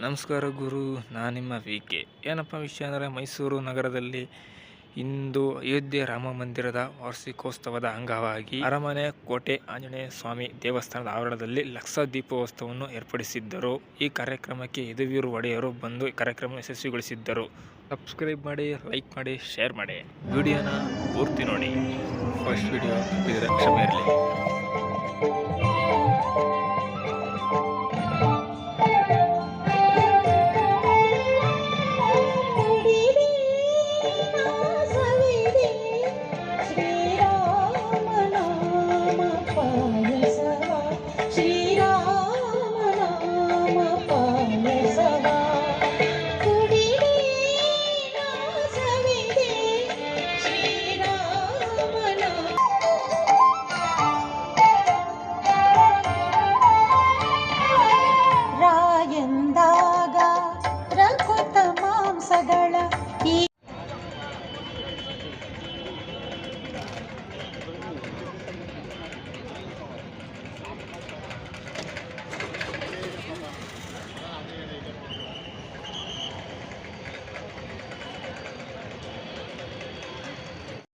ನಮಸ್ಕಾರ ಗುರು, ನಾನು ನಿಮ್ಮ ವಿ ಕೆ. ಏನಪ್ಪ ವಿಷಯ ಅಂದರೆ, ಮೈಸೂರು ನಗರದಲ್ಲಿ ಇಂದು ಅಯೋಧ್ಯೆ ರಾಮ ಮಂದಿರದ ವಾರ್ಷಿಕೋತ್ಸವದ ಅಂಗವಾಗಿ ಅರಮನೆ ಕೋಟೆ ಆಂಜನೇಯ ಸ್ವಾಮಿ ದೇವಸ್ಥಾನದ ಆವರಣದಲ್ಲಿ ಲಕ್ಷ ದೀಪೋತ್ಸವವನ್ನು ಏರ್ಪಡಿಸಿದ್ದರು. ಈ ಕಾರ್ಯಕ್ರಮಕ್ಕೆ ಯದುವೀರ್ ಒಡೆಯರು ಬಂದು ಕಾರ್ಯಕ್ರಮ ಯಶಸ್ವಿಗೊಳಿಸಿದ್ದರು. ಸಬ್ಸ್ಕ್ರೈಬ್ ಮಾಡಿ, ಲೈಕ್ ಮಾಡಿ, ಶೇರ್ ಮಾಡಿ, ವಿಡಿಯೋನ ಪೂರ್ತಿ ನೋಡಿ. ಫಸ್ಟ್ ವಿಡಿಯೋ ತಪ್ಪಿದರೆ ಕ್ಷಮೆ ಇರಲಿ.